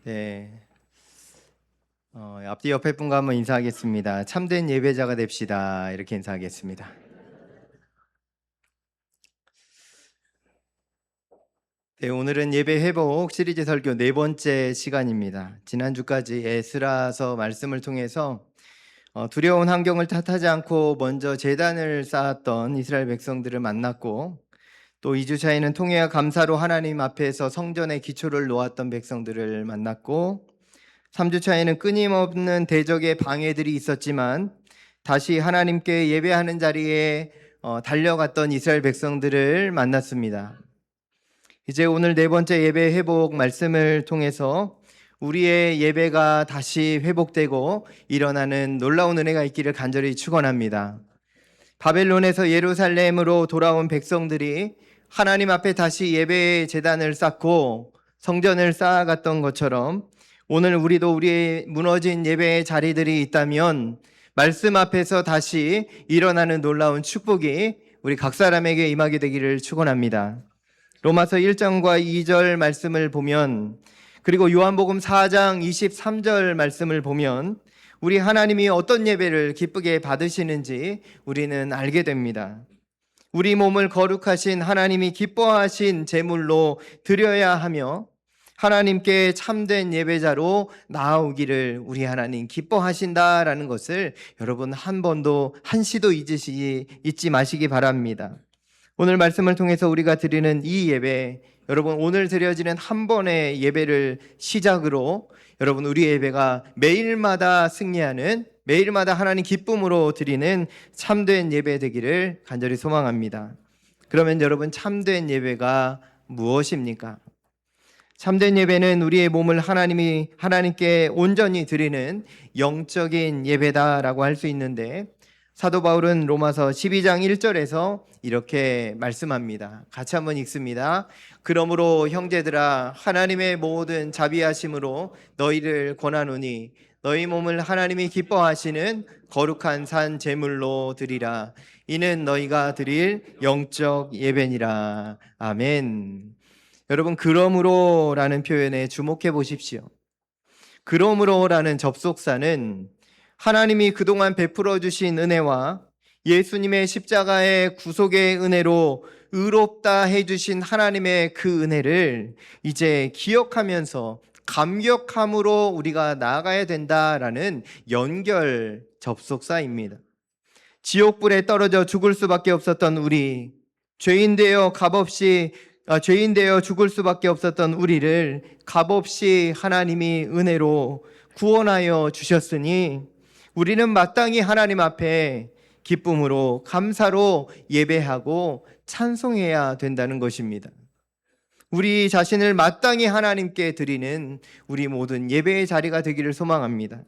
네, 앞뒤 옆에 분과 한번 인사하겠습니다. 참된 예배자가 됩시다. 이렇게 인사하겠습니다. 네, 오늘은 예배 회복 시리즈 설교 네 번째 시간입니다. 지난주까지 에스라서 말씀을 통해서 두려운 환경을 탓하지 않고 먼저 제단을 쌓았던 이스라엘 백성들을 만났고, 또 2주 차에는 통회와 감사로 하나님 앞에서 성전의 기초를 놓았던 백성들을 만났고, 3주 차에는 끊임없는 대적의 방해들이 있었지만 다시 하나님께 예배하는 자리에 달려갔던 이스라엘 백성들을 만났습니다. 이제 오늘 네 번째 예배 회복 말씀을 통해서 우리의 예배가 다시 회복되고 일어나는 놀라운 은혜가 있기를 간절히 축원합니다. 바벨론에서 예루살렘으로 돌아온 백성들이 하나님 앞에 다시 예배의 제단을 쌓고 성전을 쌓아갔던 것처럼 오늘 우리도 우리의 무너진 예배의 자리들이 있다면 말씀 앞에서 다시 일어나는 놀라운 축복이 우리 각 사람에게 임하게 되기를 축원합니다. 로마서 1장과 2절 말씀을 보면, 그리고 요한복음 4장 23절 말씀을 보면 우리 하나님이 어떤 예배를 기쁘게 받으시는지 우리는 알게 됩니다. 우리 몸을 거룩하신 하나님이 기뻐하신 제물로 드려야 하며 하나님께 참된 예배자로 나아오기를 우리 하나님 기뻐하신다라는 것을 여러분 한 번도 한시도 잊지 마시기 바랍니다. 오늘 말씀을 통해서 우리가 드리는 이 예배, 여러분 오늘 드려지는 한 번의 예배를 시작으로 여러분 우리 예배가 매일마다 승리하는, 매일마다 하나님 기쁨으로 드리는 참된 예배 되기를 간절히 소망합니다. 그러면 여러분, 참된 예배가 무엇입니까? 참된 예배는 우리의 몸을 하나님께 온전히 드리는 영적인 예배다라고 할 수 있는데, 사도 바울은 로마서 12장 1절에서 이렇게 말씀합니다. 같이 한번 읽습니다. 그러므로 형제들아, 하나님의 모든 자비하심으로 너희를 권하노니 너희 몸을 하나님이 기뻐하시는 거룩한 산 제물로 드리라. 이는 너희가 드릴 영적 예배니라. 아멘. 여러분, 그러므로라는 표현에 주목해 보십시오. 그러므로라는 접속사는 하나님이 그동안 베풀어 주신 은혜와 예수님의 십자가의 구속의 은혜로 의롭다 해주신 하나님의 그 은혜를 이제 기억하면서 감격함으로 우리가 나아가야 된다라는 연결 접속사입니다. 지옥불에 떨어져 죽을 수밖에 없었던 우리, 죄인 되어 죽을 수밖에 없었던 우리를 값없이 하나님이 은혜로 구원하여 주셨으니 우리는 마땅히 하나님 앞에 기쁨으로 감사로 예배하고 찬송해야 된다는 것입니다. 우리 자신을 마땅히 하나님께 드리는 우리 모든 예배의 자리가 되기를 소망합니다.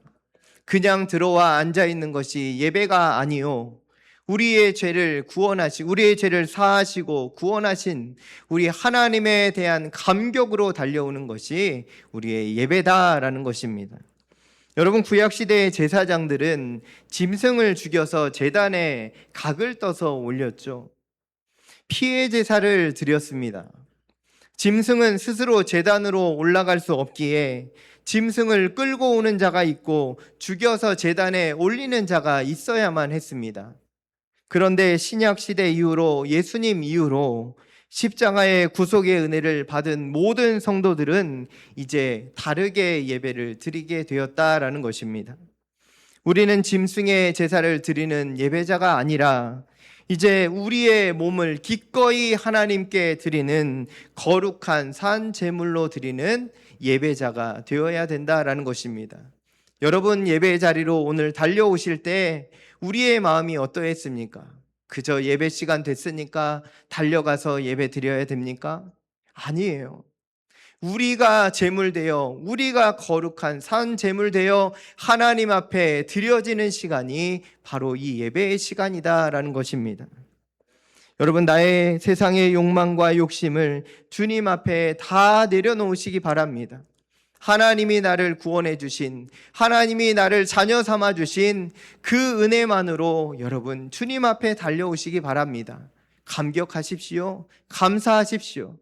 그냥 들어와 앉아 있는 것이 예배가 아니요, 우리의 죄를 사하시고 구원하신 우리 하나님에 대한 감격으로 달려오는 것이 우리의 예배다라는 것입니다. 여러분, 구약시대의 제사장들은 짐승을 죽여서 제단에 각을 떠서 올렸죠. 피해 제사를 드렸습니다. 짐승은 스스로 제단으로 올라갈 수 없기에 짐승을 끌고 오는 자가 있고 죽여서 제단에 올리는 자가 있어야만 했습니다. 그런데 신약시대 이후로, 예수님 이후로 십자가의 구속의 은혜를 받은 모든 성도들은 이제 다르게 예배를 드리게 되었다라는 것입니다. 우리는 짐승의 제사를 드리는 예배자가 아니라 이제 우리의 몸을 기꺼이 하나님께 드리는 거룩한 산 제물로 드리는 예배자가 되어야 된다라는 것입니다. 여러분, 예배의 자리로 오늘 달려오실 때 우리의 마음이 어떠했습니까? 그저 예배 시간 됐으니까 달려가서 예배 드려야 됩니까? 아니에요. 우리가 제물되어, 우리가 거룩한 산 제물되어 하나님 앞에 드려지는 시간이 바로 이 예배의 시간이다라는 것입니다. 여러분, 나의 세상의 욕망과 욕심을 주님 앞에 다 내려놓으시기 바랍니다. 하나님이 나를 구원해 주신, 하나님이 나를 자녀 삼아 주신 그 은혜만으로 여러분 주님 앞에 달려오시기 바랍니다. 감격하십시오. 감사하십시오.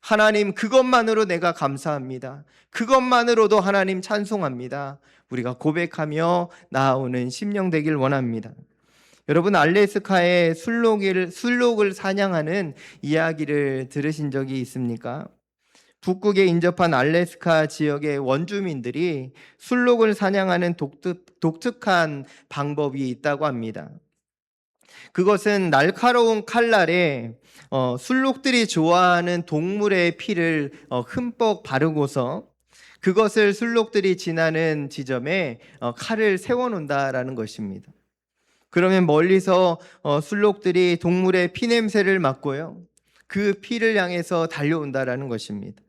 하나님, 그것만으로 내가 감사합니다. 그것만으로도 하나님 찬송합니다. 우리가 고백하며 나아오는 심령 되길 원합니다. 여러분, 알래스카의 술록을 사냥하는 이야기를 들으신 적이 있습니까? 북극에 인접한 알래스카 지역의 원주민들이 술록을 사냥하는 독특한 방법이 있다고 합니다. 그것은 날카로운 칼날에 술록들이 좋아하는 동물의 피를 흠뻑 바르고서 그것을 술록들이 지나는 지점에 칼을 세워놓는다라는 것입니다. 그러면 멀리서 술록들이 동물의 피 냄새를 맡고요, 그 피를 향해서 달려온다라는 것입니다.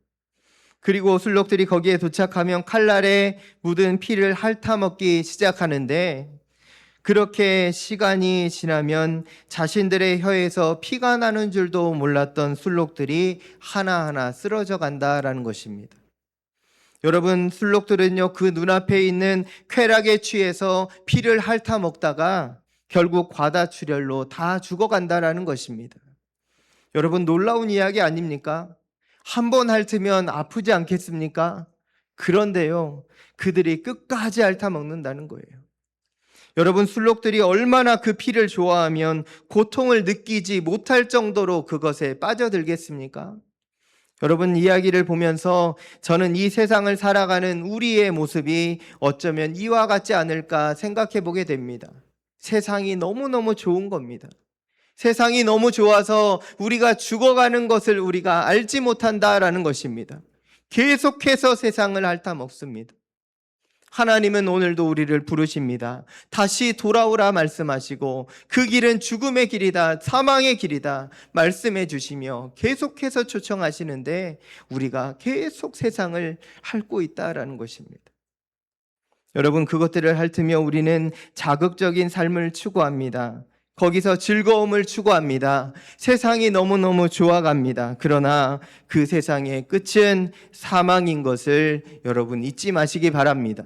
그리고 술록들이 거기에 도착하면 칼날에 묻은 피를 핥아먹기 시작하는데, 그렇게 시간이 지나면 자신들의 혀에서 피가 나는 줄도 몰랐던 술록들이 하나하나 쓰러져 간다라는 것입니다. 여러분, 술록들은요, 그 눈앞에 있는 쾌락에 취해서 피를 핥아먹다가 결국 과다출혈로 다 죽어간다라는 것입니다. 여러분, 놀라운 이야기 아닙니까? 한 번 핥으면 아프지 않겠습니까? 그런데요, 그들이 끝까지 핥아먹는다는 거예요. 여러분, 술록들이 얼마나 그 피를 좋아하면 고통을 느끼지 못할 정도로 그것에 빠져들겠습니까? 여러분, 이야기를 보면서 저는 이 세상을 살아가는 우리의 모습이 어쩌면 이와 같지 않을까 생각해 보게 됩니다. 세상이 너무너무 좋은 겁니다. 세상이 너무 좋아서 우리가 죽어가는 것을 우리가 알지 못한다라는 것입니다. 계속해서 세상을 핥아먹습니다. 하나님은 오늘도 우리를 부르십니다. 다시 돌아오라 말씀하시고 그 길은 죽음의 길이다, 사망의 길이다 말씀해 주시며 계속해서 초청하시는데 우리가 계속 세상을 핥고 있다라는 것입니다. 여러분, 그것들을 핥으며 우리는 자극적인 삶을 추구합니다. 거기서 즐거움을 추구합니다. 세상이 너무너무 좋아갑니다. 그러나 그 세상의 끝은 사망인 것을 여러분 잊지 마시기 바랍니다.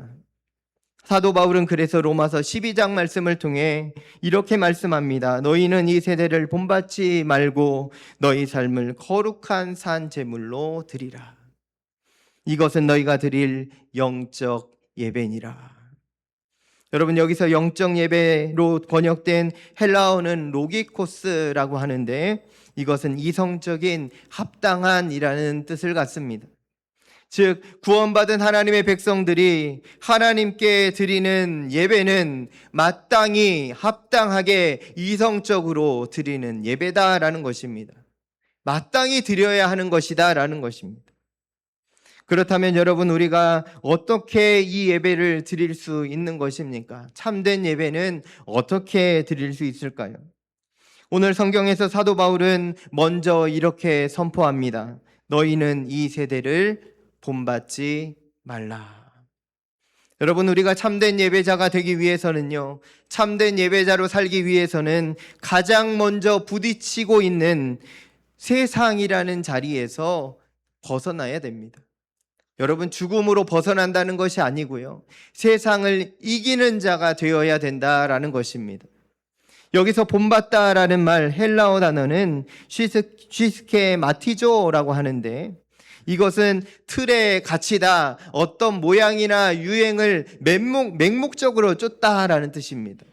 사도 바울은 그래서 로마서 12장 말씀을 통해 이렇게 말씀합니다. 너희는 이 세대를 본받지 말고 너희 삶을 거룩한 산 제물로 드리라. 이것은 너희가 드릴 영적 예배니라. 여러분, 여기서 영적 예배로 번역된 헬라어는 로기코스라고 하는데 이것은 이성적인 합당한이라는 뜻을 갖습니다. 즉, 구원받은 하나님의 백성들이 하나님께 드리는 예배는 마땅히 합당하게 이성적으로 드리는 예배다라는 것입니다. 마땅히 드려야 하는 것이다라는 것입니다. 그렇다면 여러분, 우리가 어떻게 이 예배를 드릴 수 있는 것입니까? 참된 예배는 어떻게 드릴 수 있을까요? 오늘 성경에서 사도 바울은 먼저 이렇게 선포합니다. 너희는 이 세대를 본받지 말라. 여러분, 우리가 참된 예배자가 되기 위해서는요, 참된 예배자로 살기 위해서는 가장 먼저 부딪히고 있는 세상이라는 자리에서 벗어나야 됩니다. 여러분, 죽음으로 벗어난다는 것이 아니고요, 세상을 이기는 자가 되어야 된다라는 것입니다. 여기서 본받다라는 말, 헬라어 단어는 쉬스케 마티조라고 하는데 이것은 틀에 갇히다, 어떤 모양이나 유행을 맹목적으로 쫓다라는 뜻입니다.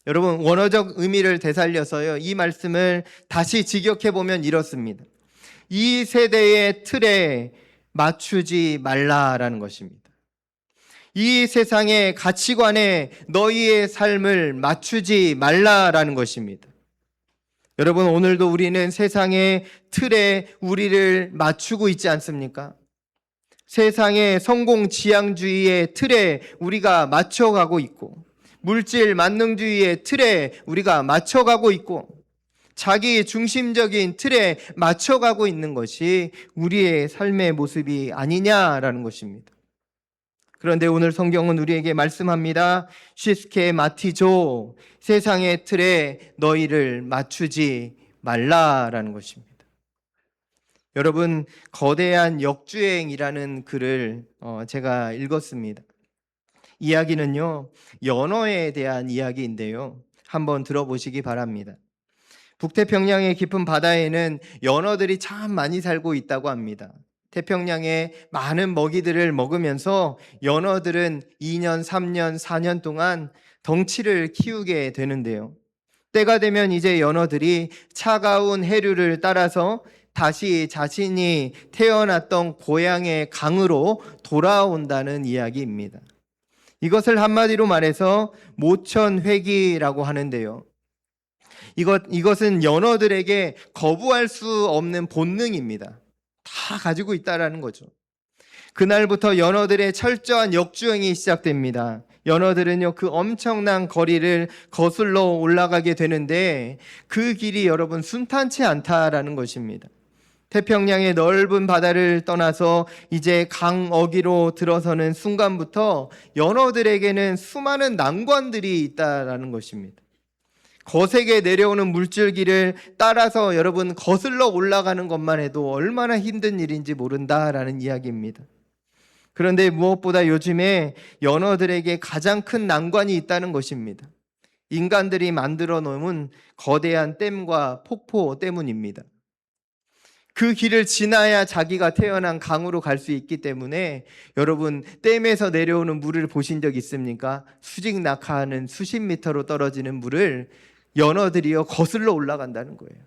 여러분, 원어적 의미를 되살려서요, 이 말씀을 다시 직역해보면 이렇습니다. 이 세대의 틀에 맞추지 말라라는 것입니다. 이 세상의 가치관에 너희의 삶을 맞추지 말라라는 것입니다. 여러분, 오늘도 우리는 세상의 틀에 우리를 맞추고 있지 않습니까? 세상의 성공 지향주의의 틀에 우리가 맞춰가고 있고, 물질 만능주의의 틀에 우리가 맞춰가고 있고, 자기 중심적인 틀에 맞춰가고 있는 것이 우리의 삶의 모습이 아니냐라는 것입니다. 그런데 오늘 성경은 우리에게 말씀합니다. 쉬스케 마티조, 세상의 틀에 너희를 맞추지 말라라는 것입니다. 여러분, 거대한 역주행이라는 글을 제가 읽었습니다. 이야기는요, 연어에 대한 이야기인데요, 한번 들어보시기 바랍니다. 북태평양의 깊은 바다에는 연어들이 참 많이 살고 있다고 합니다. 태평양의 많은 먹이들을 먹으면서 연어들은 2년, 3년, 4년 동안 덩치를 키우게 되는데요. 때가 되면 이제 연어들이 차가운 해류를 따라서 다시 자신이 태어났던 고향의 강으로 돌아온다는 이야기입니다. 이것을 한마디로 말해서 모천회귀라고 하는데요. 이것은 연어들에게 거부할 수 없는 본능입니다. 다 가지고 있다라는 거죠. 그날부터 연어들의 철저한 역주행이 시작됩니다. 연어들은요, 그 엄청난 거리를 거슬러 올라가게 되는데 그 길이 여러분 순탄치 않다라는 것입니다. 태평양의 넓은 바다를 떠나서 이제 강어기로 들어서는 순간부터 연어들에게는 수많은 난관들이 있다라는 것입니다. 거세게 내려오는 물줄기를 따라서 여러분 거슬러 올라가는 것만 해도 얼마나 힘든 일인지 모른다라는 이야기입니다. 그런데 무엇보다 요즘에 연어들에게 가장 큰 난관이 있다는 것입니다. 인간들이 만들어 놓은 거대한 댐과 폭포 때문입니다. 그 길을 지나야 자기가 태어난 강으로 갈 수 있기 때문에 여러분 댐에서 내려오는 물을 보신 적 있습니까? 수직 낙하하는 수십 미터로 떨어지는 물을 연어들이요 거슬러 올라간다는 거예요.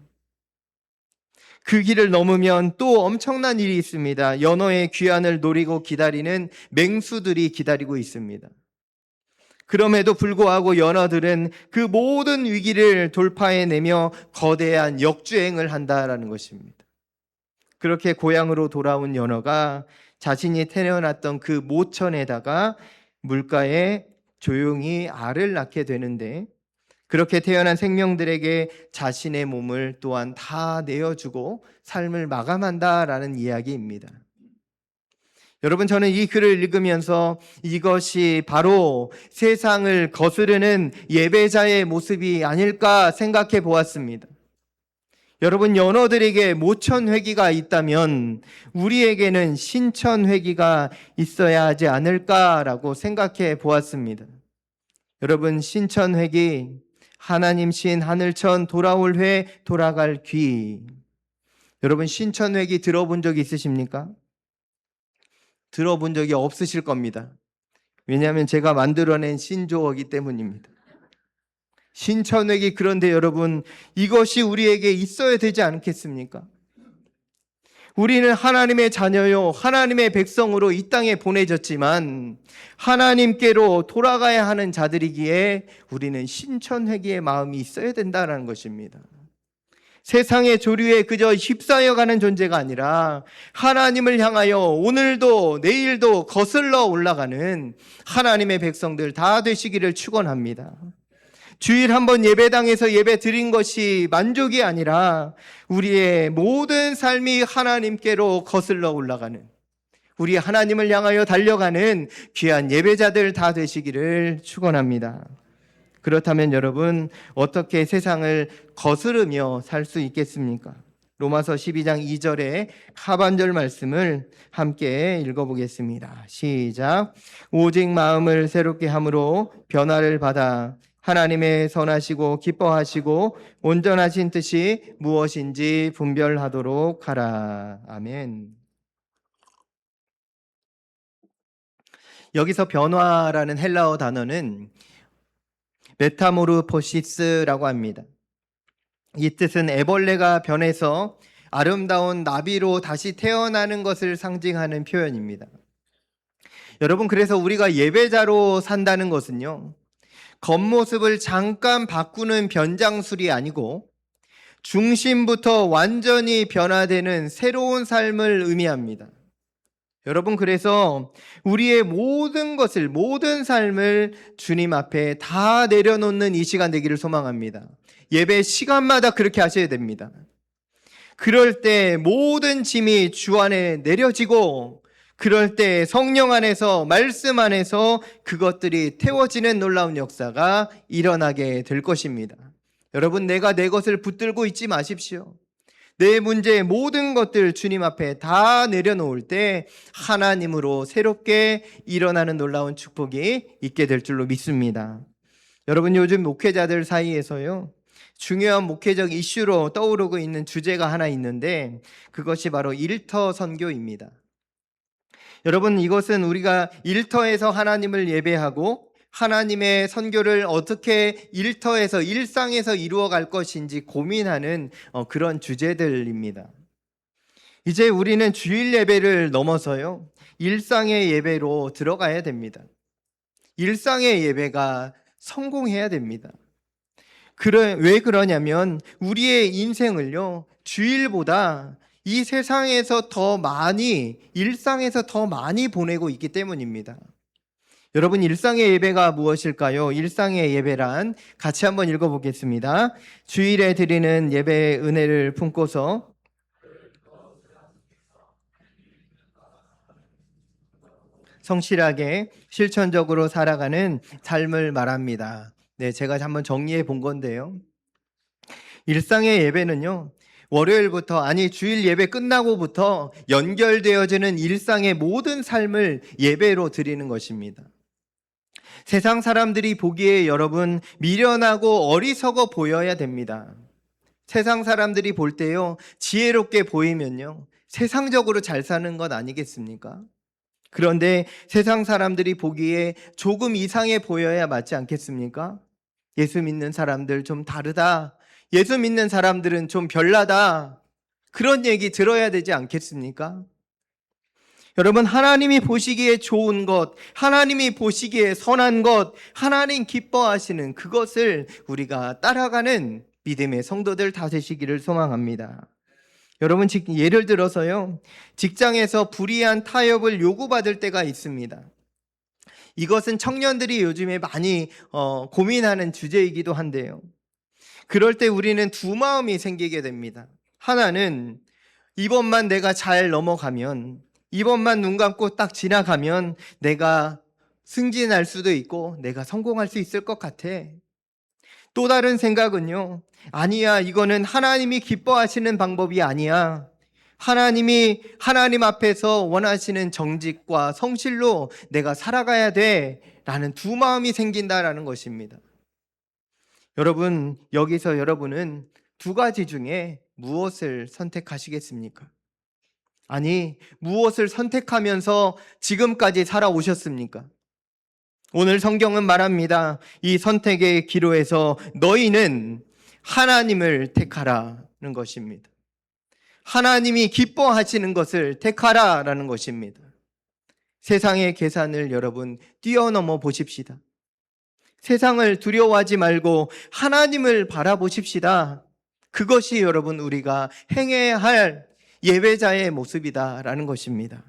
그 길을 넘으면 또 엄청난 일이 있습니다. 연어의 귀환을 노리고 기다리는 맹수들이 기다리고 있습니다. 그럼에도 불구하고 연어들은 그 모든 위기를 돌파해내며 거대한 역주행을 한다라는 것입니다. 그렇게 고향으로 돌아온 연어가 자신이 태어났던 그 모천에다가 물가에 조용히 알을 낳게 되는데 그렇게 태어난 생명들에게 자신의 몸을 또한 다 내어주고 삶을 마감한다라는 이야기입니다. 여러분, 저는 이 글을 읽으면서 이것이 바로 세상을 거스르는 예배자의 모습이 아닐까 생각해 보았습니다. 여러분, 연어들에게 모천회귀가 있다면 우리에게는 신천회귀가 있어야 하지 않을까라고 생각해 보았습니다. 여러분, 신천회귀, 하나님 신 하늘천 돌아올 회 돌아갈 귀. 여러분, 신천회귀 들어본 적 있으십니까? 들어본 적이 없으실 겁니다. 왜냐하면 제가 만들어낸 신조어이기 때문입니다. 신천회귀, 그런데 여러분 이것이 우리에게 있어야 되지 않겠습니까? 우리는 하나님의 자녀요 하나님의 백성으로 이 땅에 보내졌지만 하나님께로 돌아가야 하는 자들이기에 우리는 신천회귀의 마음이 있어야 된다는 것입니다. 세상의 조류에 그저 휩싸여가는 존재가 아니라 하나님을 향하여 오늘도 내일도 거슬러 올라가는 하나님의 백성들 다 되시기를 축원합니다. 주일 한번 예배당에서 예배 드린 것이 만족이 아니라 우리의 모든 삶이 하나님께로 거슬러 올라가는, 우리 하나님을 향하여 달려가는 귀한 예배자들 다 되시기를 축원합니다. 그렇다면 여러분 어떻게 세상을 거스르며 살 수 있겠습니까? 로마서 12장 2절의 하반절 말씀을 함께 읽어보겠습니다. 시작. 오직 마음을 새롭게 함으로 변화를 받아 하나님의 선하시고 기뻐하시고 온전하신 뜻이 무엇인지 분별하도록 하라. 아멘. 여기서 변화라는 헬라어 단어는 메타모르포시스라고 합니다. 이 뜻은 애벌레가 변해서 아름다운 나비로 다시 태어나는 것을 상징하는 표현입니다. 여러분, 그래서 우리가 예배자로 산다는 것은요, 겉모습을 잠깐 바꾸는 변장술이 아니고 중심부터 완전히 변화되는 새로운 삶을 의미합니다. 여러분, 그래서 우리의 모든 것을, 모든 삶을 주님 앞에 다 내려놓는 이 시간 되기를 소망합니다. 예배 시간마다 그렇게 하셔야 됩니다. 그럴 때 모든 짐이 주 안에 내려지고, 그럴 때 성령 안에서, 말씀 안에서 그것들이 태워지는 놀라운 역사가 일어나게 될 것입니다. 여러분, 내가 내 것을 붙들고 있지 마십시오. 내 문제의 모든 것들 주님 앞에 다 내려놓을 때 하나님으로 새롭게 일어나는 놀라운 축복이 있게 될 줄로 믿습니다. 여러분, 요즘 목회자들 사이에서요, 중요한 목회적 이슈로 떠오르고 있는 주제가 하나 있는데 그것이 바로 일터 선교입니다. 여러분, 이것은 우리가 일터에서 하나님을 예배하고 하나님의 선교를 어떻게 일터에서 일상에서 이루어 갈 것인지 고민하는 그런 주제들입니다. 이제 우리는 주일 예배를 넘어서요, 일상의 예배로 들어가야 됩니다. 일상의 예배가 성공해야 됩니다. 왜 그러냐면 우리의 인생을요, 주일보다 이 세상에서 더 많이, 일상에서 더 많이 보내고 있기 때문입니다. 여러분, 일상의 예배가 무엇일까요? 일상의 예배란 같이 한번 읽어보겠습니다. 주일에 드리는 예배의 은혜를 품고서 성실하게 실천적으로 살아가는 삶을 말합니다. 네, 제가 한번 정리해 본 건데요. 일상의 예배는요, 월요일부터, 아니 주일 예배 끝나고부터 연결되어지는 일상의 모든 삶을 예배로 드리는 것입니다. 세상 사람들이 보기에 여러분 미련하고 어리석어 보여야 됩니다. 세상 사람들이 볼 때요, 지혜롭게 보이면요, 세상적으로 잘 사는 것 아니겠습니까? 그런데 세상 사람들이 보기에 조금 이상해 보여야 맞지 않겠습니까? 예수 믿는 사람들 좀 다르다. 예수 믿는 사람들은 좀 별나다. 그런 얘기 들어야 되지 않겠습니까? 여러분, 하나님이 보시기에 좋은 것, 하나님이 보시기에 선한 것, 하나님 기뻐하시는 그것을 우리가 따라가는 믿음의 성도들 다 되시기를 소망합니다. 여러분, 예를 들어서요, 직장에서 불이한 타협을 요구받을 때가 있습니다. 이것은 청년들이 요즘에 많이 고민하는 주제이기도 한데요. 그럴 때 우리는 두 마음이 생기게 됩니다. 하나는 이번만 내가 잘 넘어가면, 이번만 눈 감고 딱 지나가면 내가 승진할 수도 있고 내가 성공할 수 있을 것 같아. 또 다른 생각은요, 아니야, 이거는 하나님이 기뻐하시는 방법이 아니야. 하나님 앞에서 원하시는 정직과 성실로 내가 살아가야 돼 라는 두 마음이 생긴다라는 것입니다. 여러분, 여기서 여러분은 두 가지 중에 무엇을 선택하시겠습니까? 아니, 무엇을 선택하면서 지금까지 살아오셨습니까? 오늘 성경은 말합니다. 이 선택의 기로에서 너희는 하나님을 택하라는 것입니다. 하나님이 기뻐하시는 것을 택하라라는 것입니다. 세상의 계산을 여러분 뛰어넘어 보십시다. 세상을 두려워하지 말고 하나님을 바라보십시다. 그것이 여러분 우리가 행해야 할 예배자의 모습이다라는 것입니다.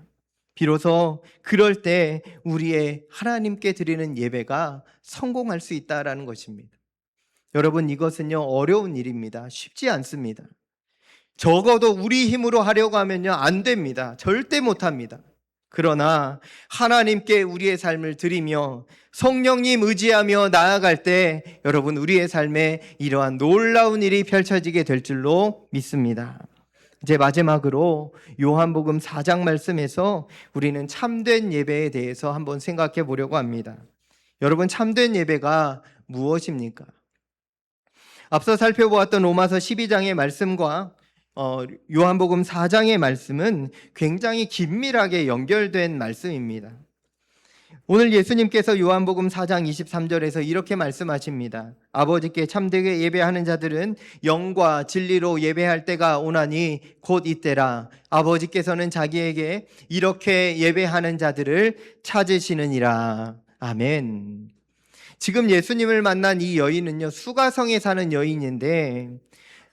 비로소 그럴 때 우리의 하나님께 드리는 예배가 성공할 수 있다라는 것입니다. 여러분, 이것은요, 어려운 일입니다. 쉽지 않습니다. 적어도 우리 힘으로 하려고 하면요, 안 됩니다. 절대 못 합니다. 그러나 하나님께 우리의 삶을 드리며 성령님 의지하며 나아갈 때 여러분 우리의 삶에 이러한 놀라운 일이 펼쳐지게 될 줄로 믿습니다. 이제 마지막으로 요한복음 4장 말씀에서 우리는 참된 예배에 대해서 한번 생각해 보려고 합니다. 여러분, 참된 예배가 무엇입니까? 앞서 살펴보았던 로마서 12장의 말씀과 요한복음 4장의 말씀은 굉장히 긴밀하게 연결된 말씀입니다. 오늘 예수님께서 요한복음 4장 23절에서 이렇게 말씀하십니다. 아버지께 참되게 예배하는 자들은 영과 진리로 예배할 때가 오나니 곧 이때라. 아버지께서는 자기에게 이렇게 예배하는 자들을 찾으시느니라. 아멘. 지금 예수님을 만난 이 여인은요, 수가성에 사는 여인인데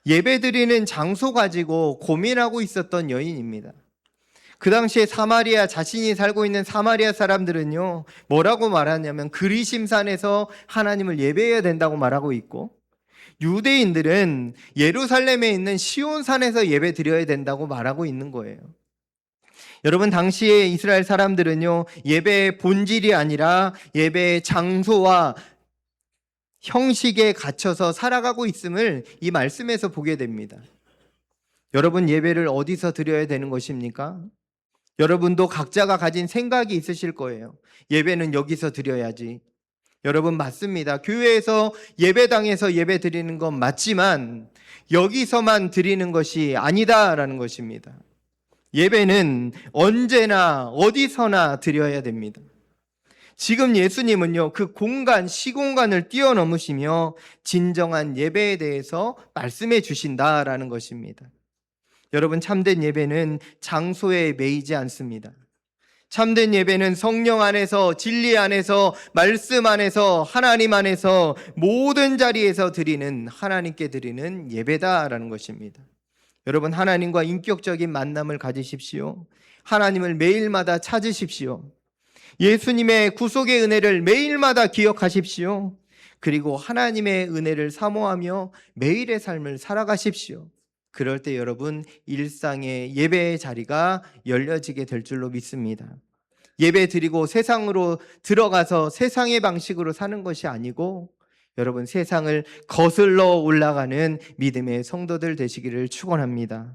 예배드리는 장소 가지고 고민하고 있었던 여인입니다. 그 당시에 자신이 살고 있는 사마리아 사람들은요, 뭐라고 말하냐면 그리심산에서 하나님을 예배해야 된다고 말하고 있고, 유대인들은 예루살렘에 있는 시온산에서 예배 드려야 된다고 말하고 있는 거예요. 여러분, 당시에 이스라엘 사람들은요, 예배의 본질이 아니라 예배의 장소와 형식에 갇혀서 살아가고 있음을 이 말씀에서 보게 됩니다. 여러분, 예배를 어디서 드려야 되는 것입니까? 여러분도 각자가 가진 생각이 있으실 거예요. 예배는 여기서 드려야지. 여러분, 맞습니다. 교회에서 예배당에서 예배 드리는 건 맞지만 여기서만 드리는 것이 아니다라는 것입니다. 예배는 언제나 어디서나 드려야 됩니다. 지금 예수님은요, 그 공간, 시공간을 뛰어넘으시며 진정한 예배에 대해서 말씀해 주신다라는 것입니다. 여러분, 참된 예배는 장소에 매이지 않습니다. 참된 예배는 성령 안에서, 진리 안에서, 말씀 안에서, 하나님 안에서 모든 자리에서 드리는, 하나님께 드리는 예배다라는 것입니다. 여러분, 하나님과 인격적인 만남을 가지십시오. 하나님을 매일마다 찾으십시오. 예수님의 구속의 은혜를 매일마다 기억하십시오. 그리고 하나님의 은혜를 사모하며 매일의 삶을 살아가십시오. 그럴 때 여러분, 일상의 예배의 자리가 열려지게 될 줄로 믿습니다. 예배 드리고 세상으로 들어가서 세상의 방식으로 사는 것이 아니고 여러분, 세상을 거슬러 올라가는 믿음의 성도들 되시기를 축원합니다.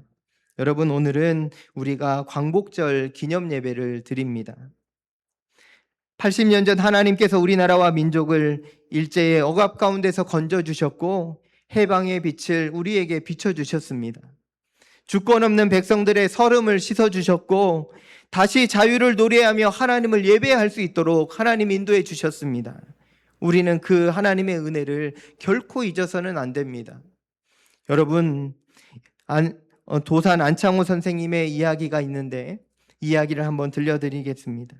여러분, 오늘은 우리가 광복절 기념 예배를 드립니다. 80년 전 하나님께서 우리나라와 민족을 일제의 억압 가운데서 건져주셨고 해방의 빛을 우리에게 비춰주셨습니다. 주권 없는 백성들의 서름을 씻어주셨고 다시 자유를 노래하며 하나님을 예배할 수 있도록 하나님 인도해 주셨습니다. 우리는 그 하나님의 은혜를 결코 잊어서는 안 됩니다. 여러분, 도산 안창호 선생님의 이야기가 있는데 이야기를 한번 들려드리겠습니다.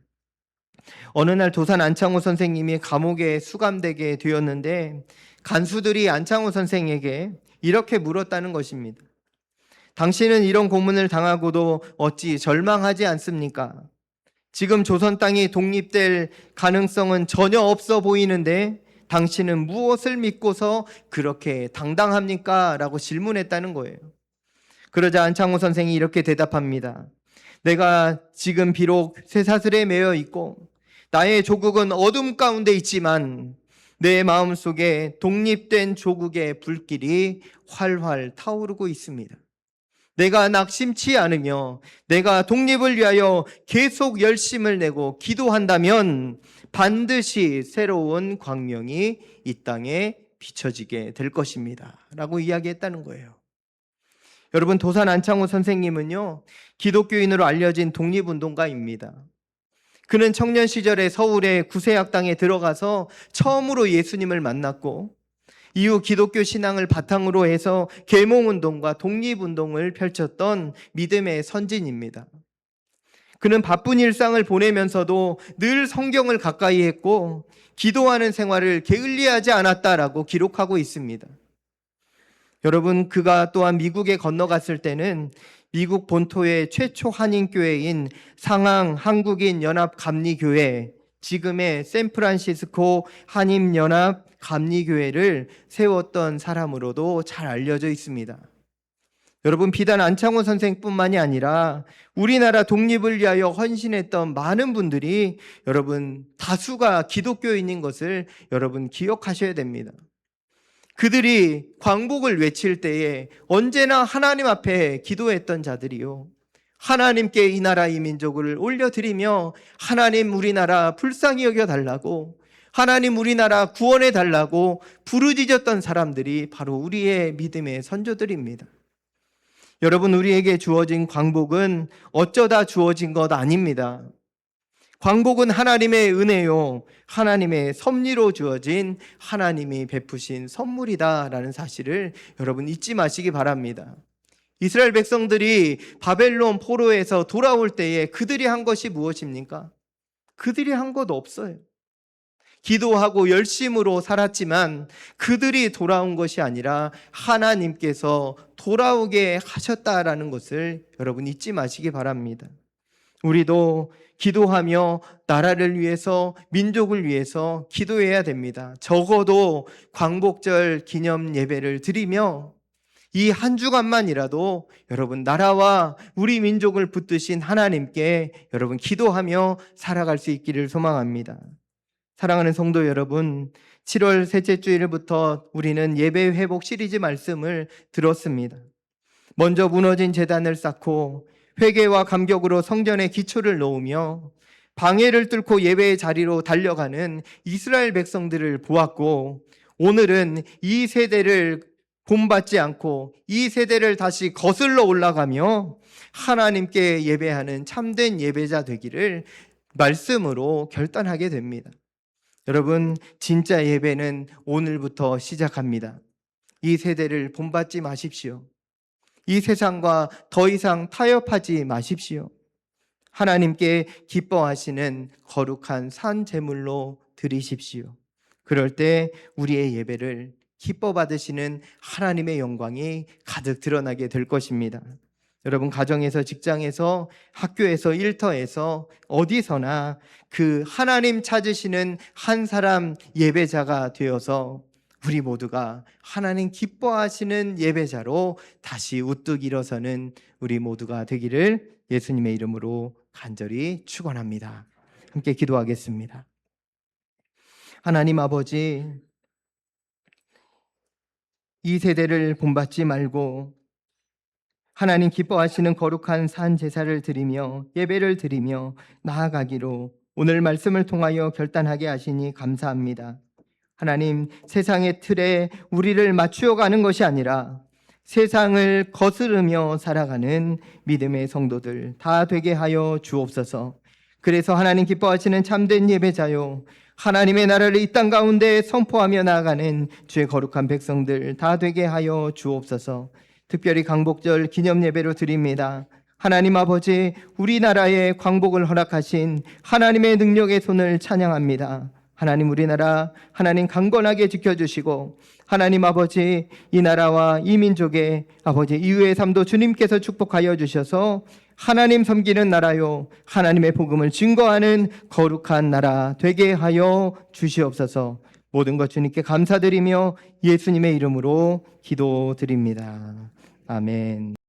어느 날 도산 안창호 선생님이 감옥에 수감되게 되었는데 간수들이 안창호 선생에게 이렇게 물었다는 것입니다. 당신은 이런 고문을 당하고도 어찌 절망하지 않습니까? 지금 조선 땅이 독립될 가능성은 전혀 없어 보이는데 당신은 무엇을 믿고서 그렇게 당당합니까? 라고 질문했다는 거예요. 그러자 안창호 선생이 이렇게 대답합니다. 내가 지금 비록 쇠사슬에 매여 있고 나의 조국은 어둠 가운데 있지만 내 마음속에 독립된 조국의 불길이 활활 타오르고 있습니다. 내가 낙심치 않으며 내가 독립을 위하여 계속 열심을 내고 기도한다면 반드시 새로운 광명이 이 땅에 비춰지게 될 것입니다. 라고 이야기했다는 거예요. 여러분, 도산 안창호 선생님은요, 기독교인으로 알려진 독립운동가입니다. 그는 청년 시절에 서울의 구세학당에 들어가서 처음으로 예수님을 만났고 이후 기독교 신앙을 바탕으로 해서 계몽운동과 독립운동을 펼쳤던 믿음의 선진입니다. 그는 바쁜 일상을 보내면서도 늘 성경을 가까이 했고 기도하는 생활을 게을리하지 않았다라고 기록하고 있습니다. 여러분, 그가 또한 미국에 건너갔을 때는 미국 본토의 최초 한인교회인 상항 한국인 연합 감리교회, 지금의 샌프란시스코 한인연합 감리교회를 세웠던 사람으로도 잘 알려져 있습니다. 여러분, 비단 안창호 선생뿐만이 아니라 우리나라 독립을 위하여 헌신했던 많은 분들이 여러분 다수가 기독교인인 것을 여러분 기억하셔야 됩니다. 그들이 광복을 외칠 때에 언제나 하나님 앞에 기도했던 자들이요, 하나님께 이 나라 이 민족을 올려드리며 하나님 우리나라 불쌍히 여겨달라고, 하나님 우리나라 구원해 달라고 부르짖었던 사람들이 바로 우리의 믿음의 선조들입니다. 여러분, 우리에게 주어진 광복은 어쩌다 주어진 것 아닙니다. 광복은 하나님의 은혜요, 하나님의 섭리로 주어진 하나님이 베푸신 선물이다라는 사실을 여러분 잊지 마시기 바랍니다. 이스라엘 백성들이 바벨론 포로에서 돌아올 때에 그들이 한 것이 무엇입니까? 그들이 한 것 없어요. 기도하고 열심으로 살았지만 그들이 돌아온 것이 아니라 하나님께서 돌아오게 하셨다라는 것을 여러분 잊지 마시기 바랍니다. 우리도 기도하며 나라를 위해서, 민족을 위해서 기도해야 됩니다. 적어도 광복절 기념 예배를 드리며 이 한 주간만이라도 여러분 나라와 우리 민족을 붙드신 하나님께 여러분 기도하며 살아갈 수 있기를 소망합니다. 사랑하는 성도 여러분, 7월 셋째 주일부터 우리는 예배 회복 시리즈 말씀을 들었습니다. 먼저 무너진 제단을 쌓고 회개와 감격으로 성전에 기초를 놓으며 방해를 뚫고 예배의 자리로 달려가는 이스라엘 백성들을 보았고, 오늘은 이 세대를 본받지 않고 이 세대를 다시 거슬러 올라가며 하나님께 예배하는 참된 예배자 되기를 말씀으로 결단하게 됩니다. 여러분, 진짜 예배는 오늘부터 시작합니다. 이 세대를 본받지 마십시오. 이 세상과 더 이상 타협하지 마십시오. 하나님께 기뻐하시는 거룩한 산 제물로 드리십시오. 그럴 때 우리의 예배를 기뻐 받으시는 하나님의 영광이 가득 드러나게 될 것입니다. 여러분, 가정에서, 직장에서, 학교에서, 일터에서 어디서나 그 하나님 찾으시는 한 사람 예배자가 되어서 우리 모두가 하나님 기뻐하시는 예배자로 다시 우뚝 일어서는 우리 모두가 되기를 예수님의 이름으로 간절히 축원합니다. 함께 기도하겠습니다. 하나님 아버지, 이 세대를 본받지 말고 하나님 기뻐하시는 거룩한 산 제사를 드리며 예배를 드리며 나아가기로 오늘 말씀을 통하여 결단하게 하시니 감사합니다. 하나님, 세상의 틀에 우리를 맞추어 가는 것이 아니라 세상을 거스르며 살아가는 믿음의 성도들 다 되게 하여 주옵소서. 그래서 하나님 기뻐하시는 참된 예배자요, 하나님의 나라를 이 땅 가운데 선포하며 나아가는 주의 거룩한 백성들 다 되게 하여 주옵소서. 특별히 광복절 기념 예배로 드립니다. 하나님 아버지, 우리나라에 광복을 허락하신 하나님의 능력의 손을 찬양합니다. 하나님, 우리나라 하나님 강건하게 지켜주시고, 하나님 아버지, 이 나라와 이 민족의 아버지 이후의 삶도 주님께서 축복하여 주셔서 하나님 섬기는 나라요, 하나님의 복음을 증거하는 거룩한 나라 되게 하여 주시옵소서. 모든 것 주님께 감사드리며 예수님의 이름으로 기도드립니다. 아멘.